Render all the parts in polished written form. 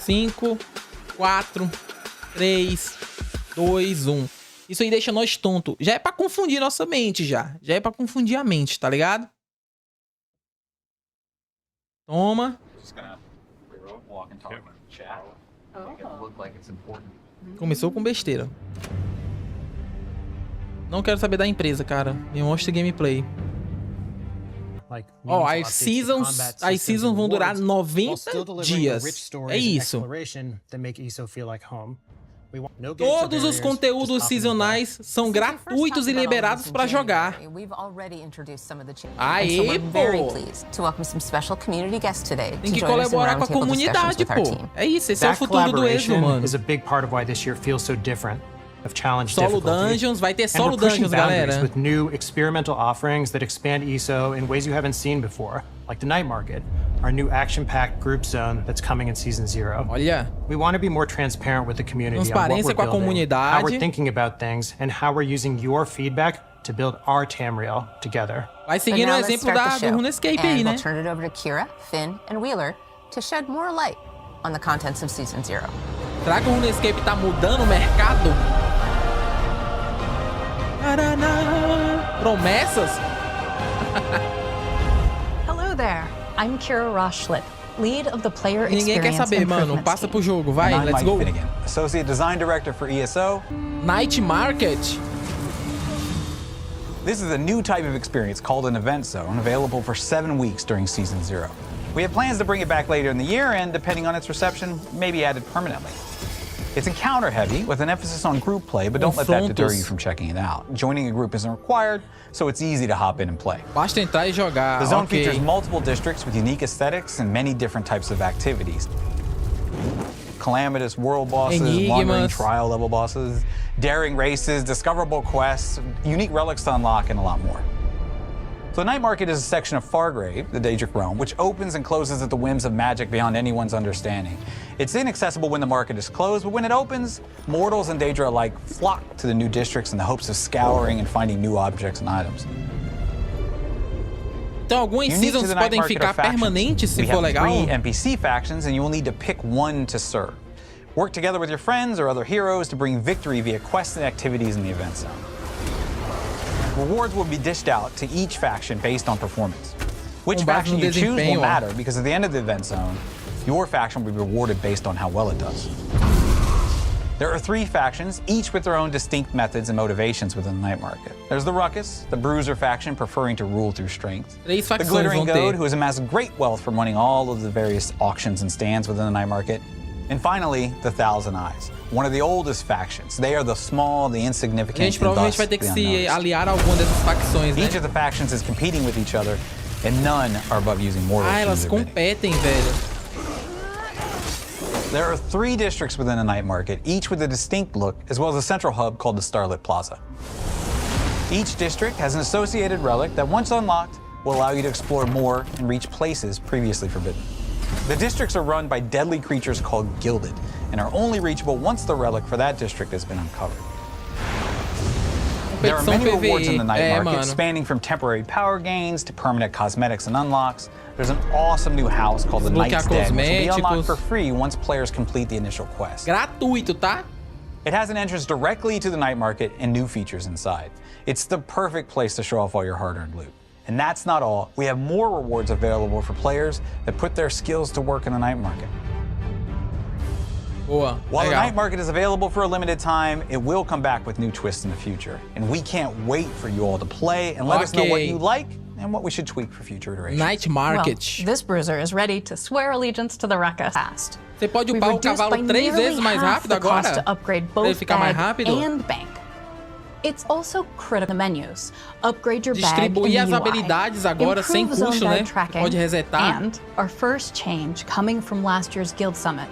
5, 4, 3, 2, 1. Isso aí deixa nós tonto. Já é pra confundir nossa mente, já. Já é pra confundir a mente, tá ligado? Toma. Começou com besteira. Não quero saber da empresa, cara. Me mostra gameplay. Ó, as seasons vão durar 90 dias. É isso. Todos os conteúdos seasonais são gratuitos e liberados para jogar. Aê, pô! Tem que colaborar com a comunidade, pô. É isso, esse é o futuro do ESO, mano. Solo Dungeons, vai ter Solo Dungeons, galera. With new experimental offerings that expand ESO in ways you haven't seen before, like the Night Market, our new action-packed group zone that's coming in Season 0. Olha. We want to be more transparent with the community on what we're building, how we're thinking about things, and how we're using your feedback to build our Tamriel together. Vai seguindo o exemplo do RuneScape aí, né? We'll turn it over to Kira, Finn, and Wheeler to shed more light on the contents of Season 0. Será que o RuneScape tá mudando o mercado? Promessas? Hello there. I'm Kira Roshlet, lead of the player experience. Ninguém quer saber, mano. Passa pro jogo, vai, let's go. Associate Design Director for ESO. Night Market. This is a new type of experience called an event zone, available for 7 weeks during Season 0. We have plans to bring it back later in the year and, depending on its reception, maybe add it permanently. It's encounter heavy with an emphasis on group play, but don't let that deter you from checking it out. Joining a group isn't required, so it's easy to hop in and play. Basta entrar e jogar. The zone features multiple districts with unique aesthetics and many different types of activities. Calamitous world bosses, wandering trial level bosses, daring races, discoverable quests, unique relics to unlock, and a lot more. So the Night Market is a section of Fargrave, the Daedric realm, which opens and closes at the whims of magic beyond anyone's understanding. It's inaccessible when the market is closed, but when it opens, mortals and Daedra alike flock to the new districts in the hopes of scouring and finding new objects and items. Então algumas seasons podem ficar permanentes se for legal. We have 3 NPC factions and you will need to pick one to serve. Work together with your friends or other heroes to bring victory via quests and activities in the event zone. Rewards will be dished out to each faction based on performance. Which faction you choose will matter because at the end of the event zone, your faction will be rewarded based on how well it does. There are 3 factions, each with their own distinct methods and motivations within the Night Market. There's the Ruckus, the Bruiser faction preferring to rule through strength. The Glittering Goat, who has amassed great wealth from running all of the various auctions and stands within the Night Market. And finally, the Thousand Eyes, one of the oldest factions. They are the small, the insignificant, a gente provavelmente vai ter que se aliar a alguma dessas facções, né? Each of the factions is competing with each other, and none are above using mortals. Ah, elas competem, velho. There are 3 districts within the Night Market, each with a distinct look, as well as a central hub called the Starlit Plaza. Each district has an associated relic that, once unlocked, will allow you to explore more and reach places previously forbidden. The districts are run by deadly creatures called Gilded, and are only reachable once the relic for that district has been uncovered. There are many rewards in the Night Market, spanning from temporary power gains to permanent cosmetics and unlocks. There's an awesome new house called the Night's Den, which will be unlocked for free once players complete the initial quest. Gratuito, tá? It has an entrance directly to the Night Market and new features inside. It's the perfect place to show off all your hard-earned loot. And that's not all. We have more rewards available for players that put their skills to work in the Night Market. Boa, While the Night Market is available for a limited time, it will come back with new twists in the future. And we can't wait for you all to play and let us know what you like and what we should tweak for future iterations. Night Market. Well, this bruiser is ready to swear allegiance to the Ruckus past. Você pode upar o cavalo 3 vezes mais rápido agora? To upgrade both ele ficar mais rápido? And bank. It's also critical menus. Upgrade your bag Distribuir as habilidades agora sem custo, né? Pode resetar. And our first change coming from last year's Guild Summit.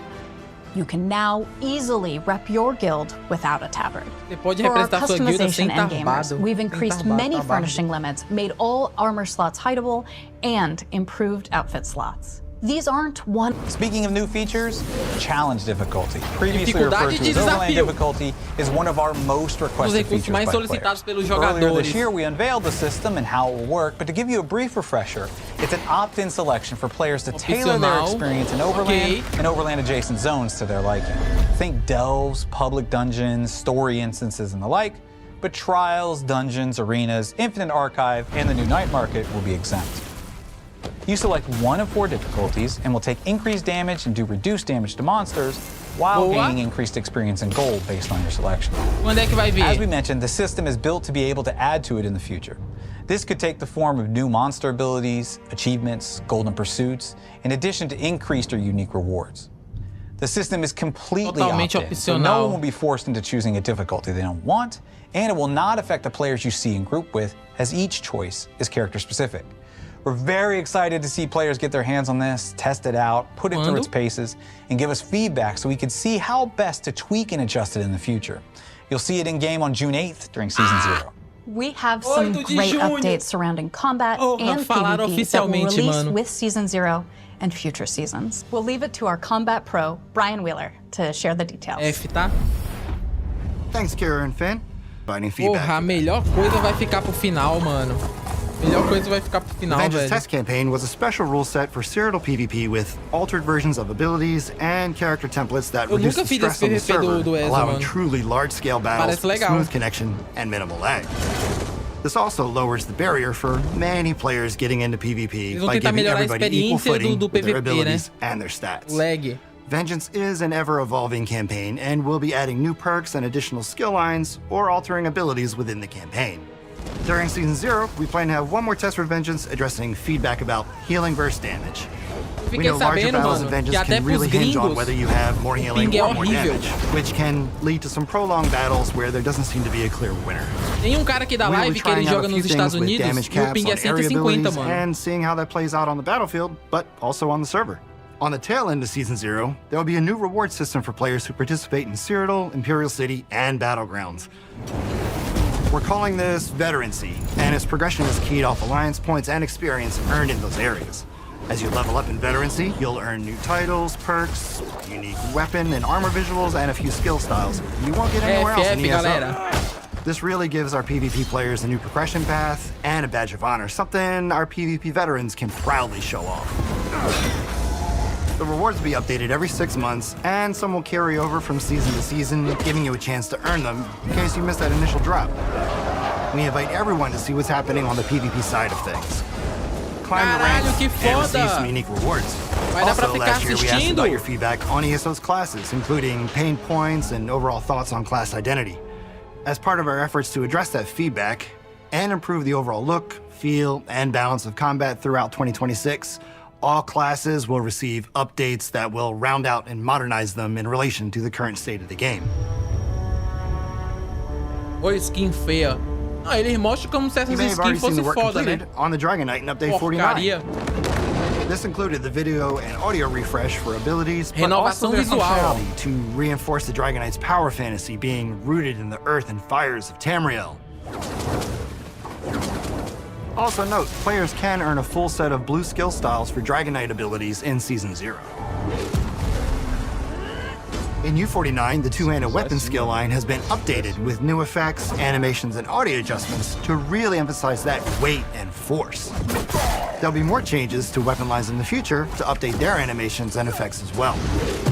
You can now easily rep your guild without a tabard. Você pode representar sua guilda sem tarbado. We've increased many furnishing limits, made all armor slots hideable, and improved outfit slots. These aren't one... Speaking of new features, challenge difficulty. Previously referred to as overland difficulty is one of our most requested features by players. Earlier this year, we unveiled the system and how it will work, but to give you a brief refresher, it's an opt-in selection for players to tailor their experience in overland and overland-adjacent zones to their liking. Think delves, public dungeons, story instances, and the like, but trials, dungeons, arenas, infinite archive, and the new night market will be exempt. You select one of 4 difficulties and will take increased damage and do reduced damage to monsters while gaining increased experience and gold based on your selection. As we mentioned, the system is built to be able to add to it in the future. This could take the form of new monster abilities, achievements, golden pursuits, in addition to increased or unique rewards. The system is completely opt-in, so no one will be forced into choosing a difficulty they don't want, and it will not affect the players you see and group with, as each choice is character specific. We're very excited to see players get their hands on this, test it out, put it through its paces, and give us feedback so we can see how best to tweak and adjust it in the future. You'll see it in game on June 8th during Season 0. We have some great updates surrounding combat and PvP that will release with Season 0 and future seasons. We'll leave it to our combat pro, Brian Wheeler, to share the details. Thanks, Kira and Finn. Porra, a melhor coisa vai ficar pro final, mano. Melhor coisa vai ficar pro final, Vengeance Test Campaign was a special rule set for serial PvP with altered versions of abilities and character templates that reduce the stress on the server, allowing truly large-scale battles, smooth connection, and minimal lag. This also lowers the barrier for many players getting into PvP by giving everybody equal footing with their abilities and their stats. Vengeance is an ever-evolving campaign and will be adding new perks and additional skill lines or altering abilities within the campaign. During Season 0, we plan to have one more test for Vengeance addressing feedback about healing versus damage. We know larger battles of Vengeance can really hinge on whether you have more healing or more damage, which can lead to some prolonged battles where there doesn't seem to be a clear winner. Tem cara aqui da live que ele joga nos Estados Unidos e o ping é 150, mano. And seeing how that plays out on the battlefield, but also on the server. On the tail end of Season 0, there will be a new reward system for players who participate in Cyrodiil, Imperial City, and Battlegrounds. We're calling this Veterancy, and its progression is keyed off alliance points and experience earned in those areas. As you level up in Veterancy, you'll earn new titles, perks, unique weapon and armor visuals, and a few skill styles you won't get anywhere else in ESO. This really gives our PvP players a new progression path and a badge of honor, something our PvP veterans can proudly show off. The rewards will be updated every 6 months, and some will carry over from season to season, giving you a chance to earn them in case you missed that initial drop. We invite everyone to see what's happening on the PvP side of things. Climb the ranks and receive some unique rewards. Also, last year we asked about your feedback on ESO's classes, including pain points and overall thoughts on class identity. As part of our efforts to address that feedback and improve the overall look, feel, and balance of combat throughout 2026, all classes will receive updates that will round out and modernize them in relation to the current state of the game. Olha skin feia. Ah, eles mostram como se essa skin fosse foda, né? On the Dragon Knight in Update 49. This included the video and audio refresh for abilities, but also their functionality to reinforce the Dragon Knight's power fantasy being rooted in the earth and fires of Tamriel. Also note, players can earn a full set of blue skill styles for Dragon Knight abilities in Season 0. In U49, the two-handed weapon skill line has been updated with new effects, animations, and audio adjustments to really emphasize that weight and force. There'll be more changes to weapon lines in the future to update their animations and effects as well.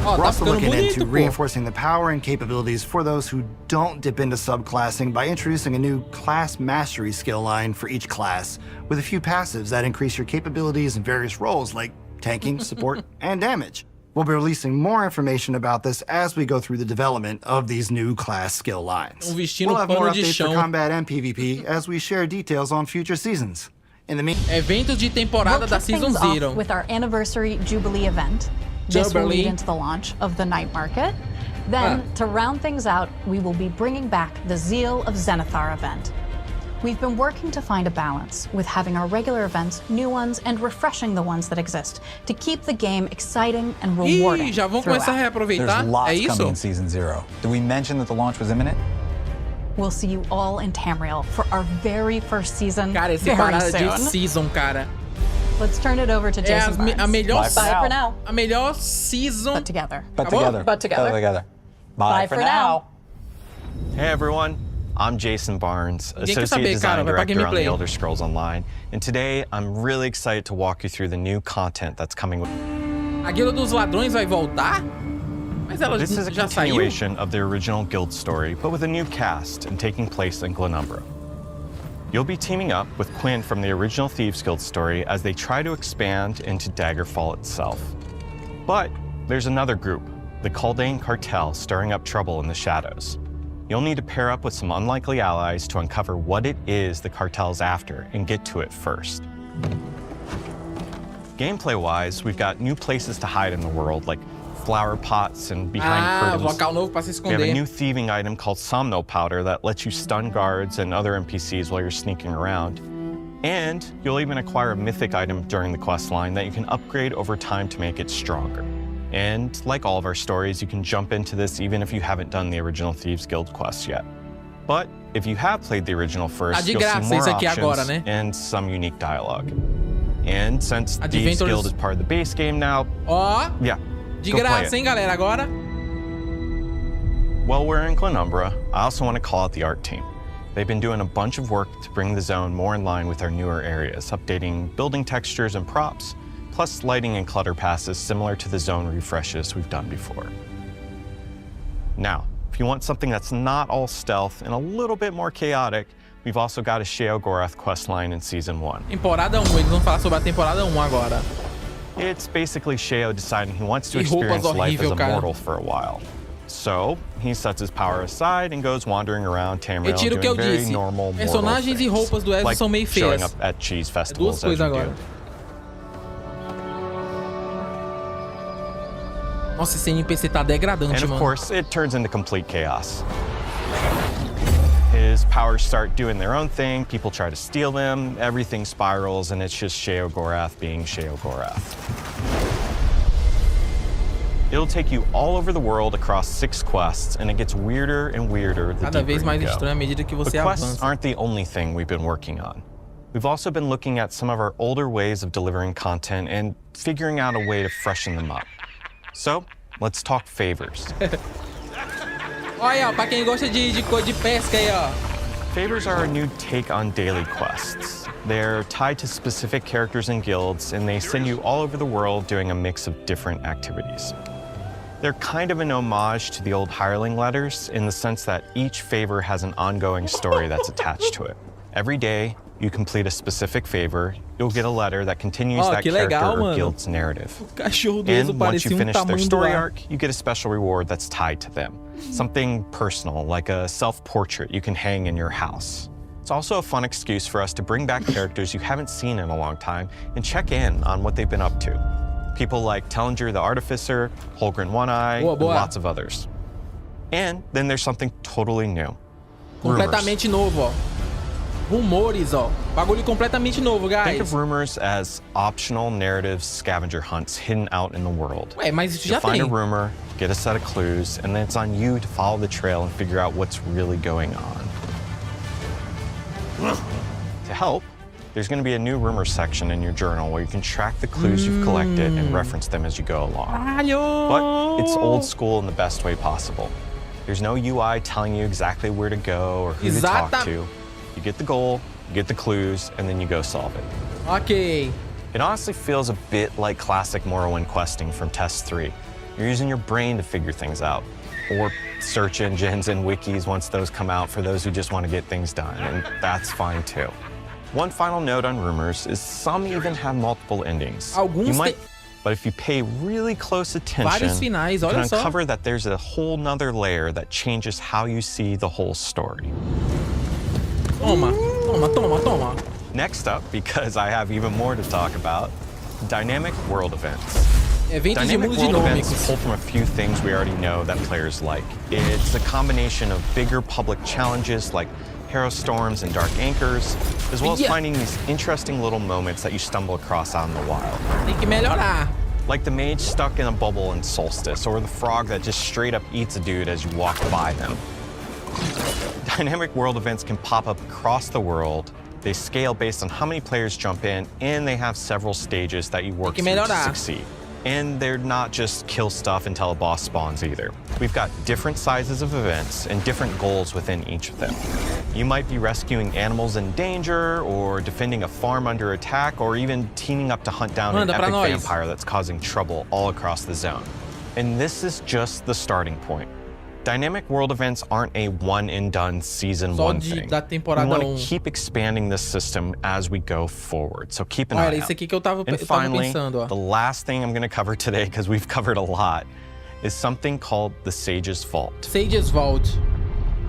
We're also looking into reinforcing the power and capabilities for those who don't dip into subclassing by introducing a new class mastery skill line for each class, with a few passives that increase your capabilities in various roles like tanking, support, and damage. We'll be releasing more information about this as we go through the development of these new class skill lines. We'll have more updates for combat and PvP as we share details on future seasons. In the meantime, evento de temporada da Season 0 with our anniversary Jubilee event. This will lead into the launch of the night market. Then, to round things out, we will be bringing back the Zeal of Zenithar event. We've been working to find a balance with having our regular events, new ones, and refreshing the ones that exist to keep the game exciting and rewarding. Já vão começar a reaproveitar? There's lots coming in Season 0. Did we mention that the launch was imminent? We'll see you all in Tamriel for our very first season. Cara, esse parada de season, cara. Let's turn it over to Jason Barnes. Bye for now. A melhor season. But together. But together. But together. But together. Bye for now. Hey everyone, I'm Jason Barnes, Associate Design Director on the Elder Scrolls Online, and today I'm really excited to walk you through the new content that's coming with. A Guilda dos Ladrões vai voltar? Mas ela This is a já saiu? continuation of the original guild story, but with a new cast and taking place in Glenumbra. You'll be teaming up with Quinn from the original Thieves Guild story as they try to expand into Daggerfall itself. But there's another group, the Kaldane Cartel, stirring up trouble in the shadows. You'll need to pair up with some unlikely allies to uncover what it is the cartel's after and get to it first. Gameplay-wise, we've got new places to hide in the world, like flower pots and behind curtains. Local novo pra se We have a esconder. new thieving item called Somno Powder that lets you stun guards and other NPCs while you're sneaking around. And you'll even acquire a mythic item during the quest line that you can upgrade over time to make it stronger. And like all of our stories, you can jump into this even if you haven't done the original Thieves Guild quests yet. But if you have played the original first, you'll see more options and some unique dialogue. And since Thieves Guild is part of the base game now, yeah, de go play graça, it. hein, galera, agora? While we're in Glenumbra, I also want to call out the art team. They've been doing a bunch of work to bring the zone more in line with our newer areas, updating building textures and props, plus lighting and clutter passes similar to the zone refreshes we've done before. Now, if you want something that's not all stealth and a little bit more chaotic, we've also got a Sheogorath questline in Season 1. Temporada 1, eles vão falar sobre a temporada 1 agora. It's basically Sheo deciding he wants to experience life as a mortal for a while. So, he sets his power aside and goes wandering around Tamriel doing very normal mortal Personagens e roupas do Ezio like são meio showing feias. up at cheese Duas festivals as coisas you agora. do. Nossa, esse NPC tá degradante, And of mano. course, it turns into complete chaos. His powers start doing their own thing, people try to steal them, everything spirals, and it's just Sheogorath being Sheogorath. It'll take you all over the world across 6 quests, and it gets weirder and weirder the Cada vez deeper mais you go. estranho à medida que But você quests avança. aren't the only thing we've been working on. We've also been looking at some of our older ways of delivering content and figuring out a way to freshen them up. So, let's talk favors. Olha aí, ó, pra quem gosta de pesca aí, ó. Favors are a new take on daily quests. They're tied to specific characters and guilds, and they send you all over the world doing a mix of different activities. They're kind of an homage to the old hireling letters in the sense that each favor has an ongoing story that's attached to it. Every day, you complete a specific favor, you'll get a letter that continues that character or guild's narrative. And once you finish their story arc, you get a special reward that's tied to them. Something personal, like a self-portrait you can hang in your house. It's also a fun excuse for us to bring back characters you haven't seen in a long time and check in on what they've been up to. People like Tellinger the Artificer, Holgren One-Eye, and lots of others. And then there's something totally new. Completamente novo, ó. Rumores, ó. Bagulho completamente novo, guys. Think of rumors as optional narrative scavenger hunts hidden out in the world. Ué, mas isso já You'll find a tem. rumor, get a set of clues, and then it's on you to follow the trail and figure out what's really going on. To help, there's going to be a new rumor section in your journal where you can track the clues you've collected and reference them as you go along. But it's old school in the best way possible. There's no UI telling you exactly where to go or who to talk to. You get the goal, you get the clues, and then you go solve it. Ok. It honestly feels a bit like classic Morrowind questing from Test 3. You're using your brain to figure things out, or search engines and wikis once those come out for those who just want to get things done, and that's fine too. One final note on rumors is some even have multiple endings. But if you pay really close attention, you can uncover that there's a whole nother layer that changes how you see the whole story. Toma, toma, toma, toma. Next up, because I have even more to talk about, dynamic world events. Eventos de Dynamic mundos world events dinâmicos. pull from a few things we already know that players like. It's a combination of bigger public challenges like Hero Storms and Dark Anchors, as well as finding these interesting little moments that you stumble across out in the wild. Tem que melhorar. Like the mage stuck in a bubble in Solstice, or the frog that just straight up eats a dude as you walk by them. Dynamic world events can pop up across the world, They scale based on how many players jump in, and they have several stages that you work through to succeed. And they're not just kill stuff until a boss spawns either. We've got different sizes of events and different goals within each of them. You might be rescuing animals in danger, or defending a farm under attack, or even teaming up to hunt down an epic vampire that's causing trouble all across the zone. And this is just the starting point. Dynamic world events aren't a one-and-done season one thing. We want to keep expanding this system as we go forward, so keep an eye out. And finally, the last thing I'm going to cover today, because we've covered a lot, is something called the Sage's Vault. Sage's Vault.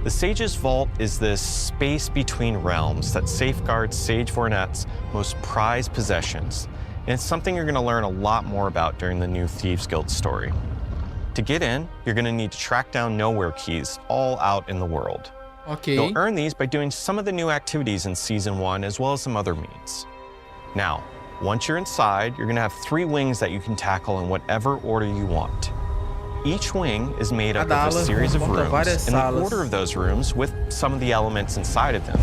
The Sage's Vault is this space between realms that safeguards Sage Vornet's most prized possessions. And it's something you're going to learn a lot more about during the new Thieves Guild story. To get in, you're going to need to track down nowhere keys all out in the world. Okay. You'll earn these by doing some of the new activities in Season 1, as well as some other means. Now, once you're inside, you're going to have 3 wings that you can tackle in whatever order you want. Each wing is made up of a series of rooms, and the order of those rooms, with some of the elements inside of them,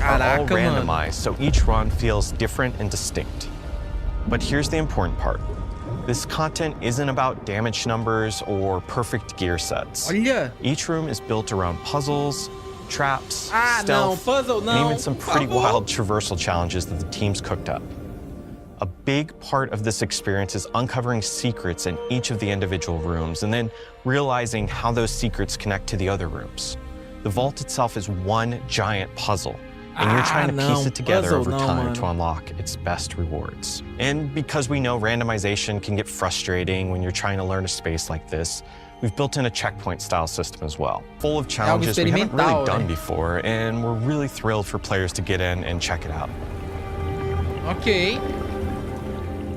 are all randomized, so each run feels different and distinct. But here's the important part. This content isn't about damage numbers or perfect gear sets. Each room is built around puzzles, traps, stealth, and even some pretty wild traversal challenges that the team's cooked up. A big part of this experience is uncovering secrets in each of the individual rooms and then realizing how those secrets connect to the other rooms. The vault itself is one giant puzzle, and you're trying to piece it together over time to unlock its best rewards. And because we know randomization can get frustrating when you're trying to learn a space like this, we've built in a checkpoint style system as well, full of challenges we haven't really done before, and we're really thrilled for players to get in and check it out. Ok.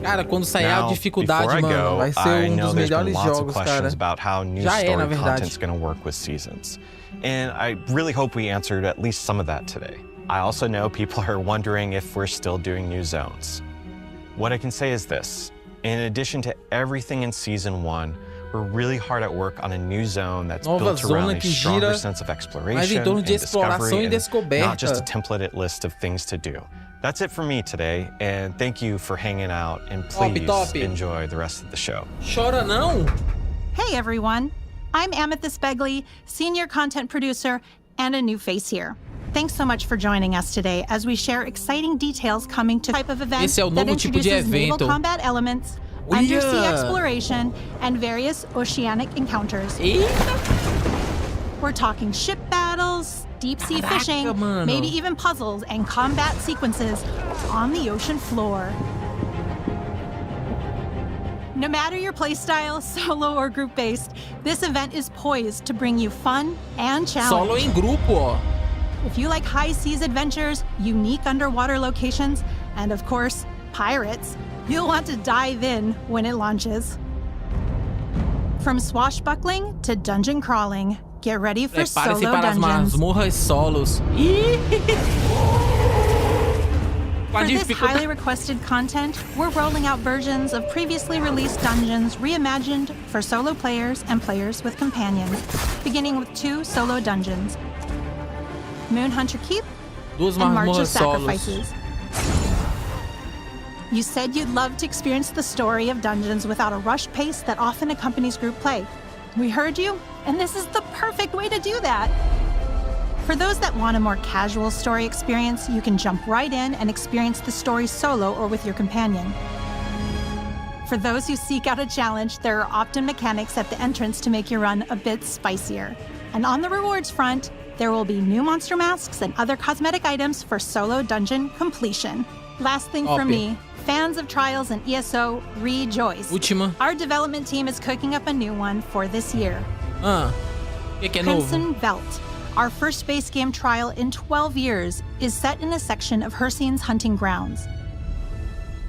Cara, quando sair a dificuldade, mano, vai ser dos melhores jogos, cara. About how new story content's going to work with seasons. And I really hope we answered at least some of that today. I also know people are wondering if we're still doing new zones. What I can say is this: in addition to everything in Season 1, we're really hard at work on a new zone that's built around a stronger sense of exploration and discovery, and not just a templated list of things to do. That's it for me today, and thank you for hanging out, and please enjoy the rest of the show. Chora não! Hey everyone, I'm Amethyst Begley, Senior Content Producer, and a new face here. Thanks so much for joining us today as we share exciting details coming to type of event that introduces naval combat elements, undersea exploration, and various oceanic encounters. We're talking ship battles, deep-sea fishing, maybe even puzzles and combat sequences on the ocean floor. No matter your playstyle, solo or group-based, this event is poised to bring you fun and challenge. Solo em grupo. If you like high seas adventures, unique underwater locations, and of course, pirates, you'll want to dive in when it launches. From swashbuckling to dungeon crawling, get ready for solo dungeons. Masmorras solos. For this highly requested content, we're rolling out versions of previously released dungeons reimagined for solo players and players with companions, beginning with 2 solo dungeons: Moonhunter Keep and March of Sacrifices. You said you'd love to experience the story of dungeons without a rushed pace that often accompanies group play. We heard you, and this is the perfect way to do that. For those that want a more casual story experience, you can jump right in and experience the story solo or with your companion. For those who seek out a challenge, there are opt-in mechanics at the entrance to make your run a bit spicier. And on the rewards front, there will be new monster masks and other cosmetic items for solo dungeon completion. Last thing from me, fans of Trials and ESO, rejoice. Our development team is cooking up a new one for this year. Crimson Velt, our first base game trial in 12 years, is set in a section of Hircine's hunting grounds.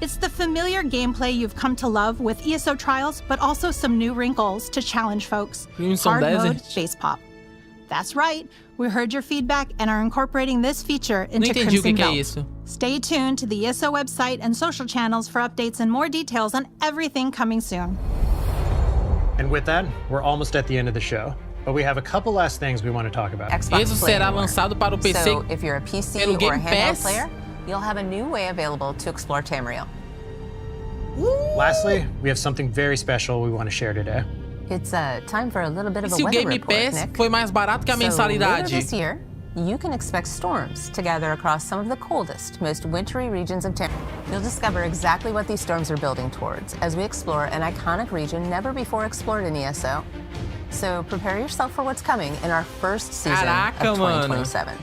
It's the familiar gameplay you've come to love with ESO Trials, but also some new wrinkles to challenge folks. Hard mode, base pop. That's right, we heard your feedback and are incorporating this feature into Crimson Velt. Stay tuned to the ESO website and social channels for updates and more details on everything coming soon. And with that, we're almost at the end of the show. But we have a couple last things we want to talk about. ESO será lançado para o PC so if you're a PC pelo or a Game handheld Pass player, you'll have a new way available to explore Tamriel. Lastly, we have something very special we want to share today. It's time for a little bit E of a se o weather Game report, Pass Nick. foi mais barato que a So later mensalidade? this year, you can expect storms to gather across some of the coldest, most wintry regions of Tamriel. You'll discover exactly what these storms are building towards as we explore an iconic region never before explored in ESO. So prepare yourself for what's coming in our first season Caraca, of 2027.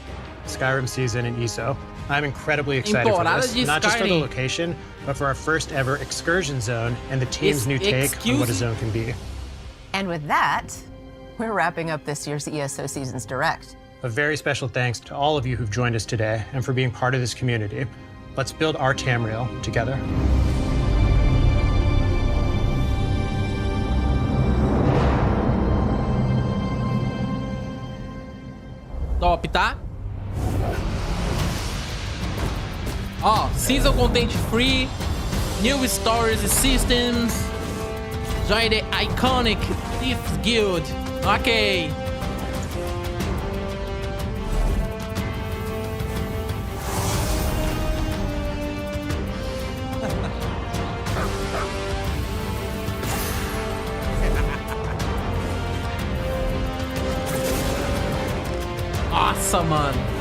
Skyrim season in ESO. I'm incredibly excited for Temporada this, de not just for the Skyrim. location, but for our first ever excursion zone and the team's new take on what a zone can be. And with that, we're wrapping up this year's ESO Seasons Direct. A very special thanks to all of you who've joined us today and for being part of this community. Let's build our Tamriel together. Top, tá? Ó, season content free, new stories and systems, join the iconic Thieves Guild. Ok. Nossa, mano.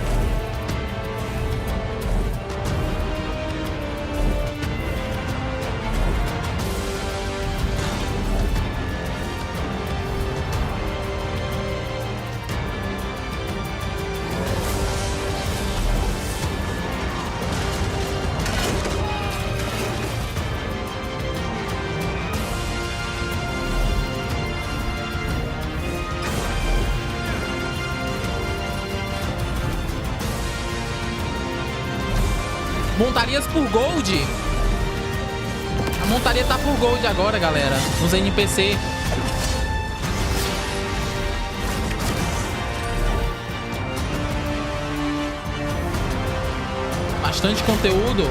Montarias por Gold. A montaria tá por Gold agora, galera. Nos NPC. Bastante conteúdo.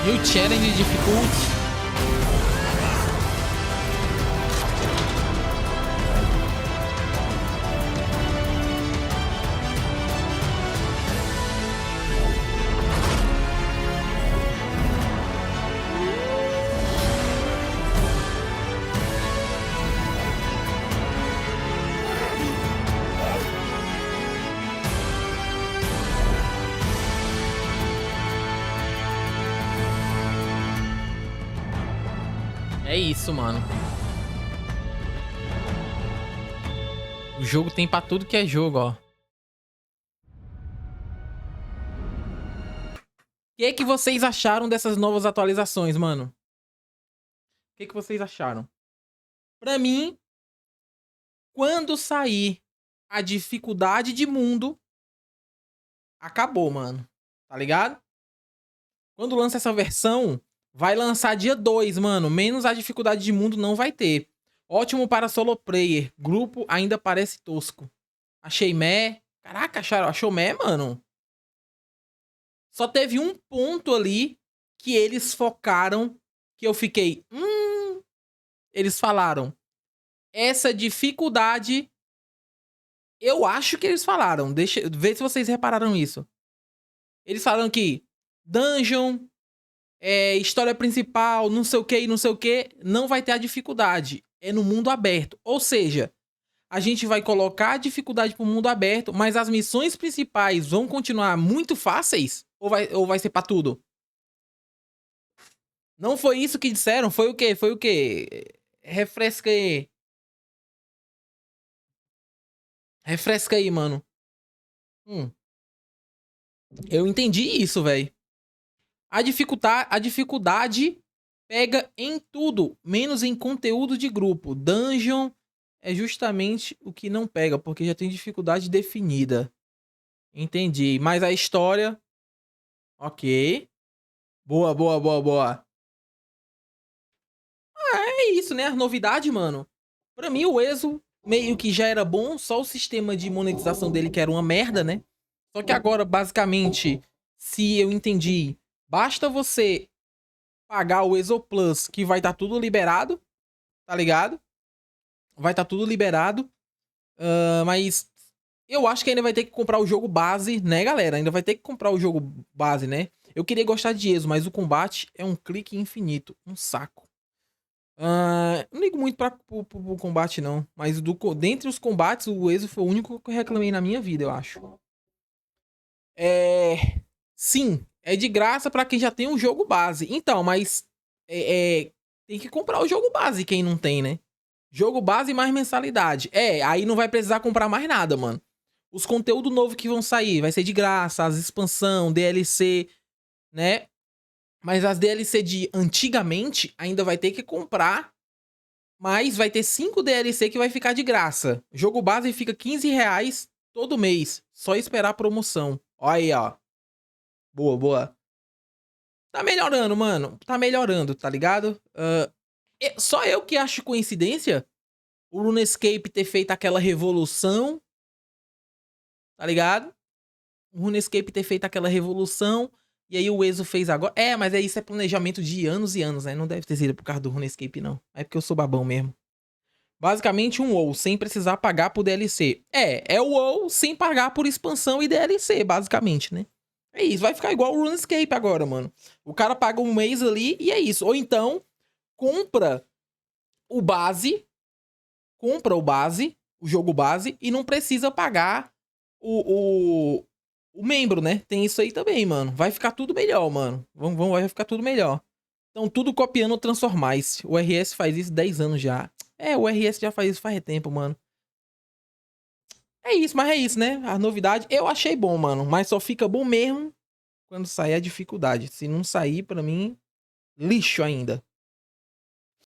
New Challenge Difficulty. É isso, mano. O jogo tem pra tudo que é jogo, ó. O que vocês acharam dessas novas atualizações, mano? O que vocês acharam? Pra mim, quando sair a dificuldade de mundo, acabou, mano. Tá ligado? Quando lança essa versão, vai lançar dia 2, mano. Menos a dificuldade de mundo não vai ter. Ótimo para solo player. Grupo ainda parece tosco. Achei meh. Caraca, achou meh, mano? Só teve um ponto ali que eles focaram que eu fiquei... Eles falaram. Essa dificuldade... Eu acho que eles falaram. Deixa eu ver se vocês repararam isso. Eles falaram que dungeon... história principal, não sei o que e não sei o que, não vai ter a dificuldade. É no mundo aberto. Ou seja, a gente vai colocar a dificuldade pro mundo aberto, mas as missões principais vão continuar muito fáceis? Ou vai ser pra tudo? Não foi isso que disseram? Foi o quê? Foi o quê? Refresca aí. Refresca aí, mano. Eu entendi isso, velho. A dificuldade pega em tudo, menos em conteúdo de grupo. Dungeon é justamente o que não pega, porque já tem dificuldade definida. Entendi. Mas a história... Ok. Boa, boa, boa, boa. É isso, né? A novidade, mano. Pra mim, o ESO meio que já era bom, só o sistema de monetização dele que era uma merda, né? Só que agora, basicamente, se eu entendi... Basta você pagar o ESO Plus, que vai estar tudo liberado, tá ligado? Vai estar tudo liberado. Mas Eu acho que ainda vai ter que comprar o jogo base, né, galera? Ainda vai ter que comprar o jogo base, né? Eu queria gostar de ESO, mas o combate é um clique infinito. Um saco. Não ligo muito pro combate, não. Mas dentre os combates, o ESO foi o único que eu reclamei na minha vida, eu acho. Sim, é de graça pra quem já tem o jogo base. Então, mas tem que comprar o jogo base quem não tem, né? Jogo base mais mensalidade. Aí não vai precisar comprar mais nada, mano. Os conteúdos novos que vão sair vai ser de graça, as expansão, DLC, né? Mas as DLC de antigamente ainda vai ter que comprar. Mas vai ter 5 DLC que vai ficar de graça. O jogo base fica R$15 todo mês. Só esperar a promoção. Olha aí, ó. Boa, boa. Tá melhorando, mano. Tá melhorando, tá ligado? Só eu que acho coincidência o RuneScape ter feito aquela revolução. Tá ligado? O RuneScape ter feito aquela revolução. E aí o ESO fez agora. Mas isso é planejamento de anos e anos, né? Não deve ter sido por causa do RuneScape, não. É porque eu sou babão mesmo. Basicamente um WoW sem precisar pagar por DLC. É o WoW sem pagar por expansão e DLC, basicamente, né? É isso, vai ficar igual o RuneScape agora, mano. O cara paga um mês ali e é isso. Ou então, compra o jogo base, e não precisa pagar o membro, né? Tem isso aí também, mano. Vai ficar tudo melhor, mano. Vai ficar tudo melhor. Então, tudo copiando o Transformice. O RS faz isso 10 anos já. O RS já faz isso faz tempo, mano. É isso, mas é isso, né? A novidade, eu achei bom, mano. Mas só fica bom mesmo quando sair a dificuldade. Se não sair, pra mim, lixo ainda.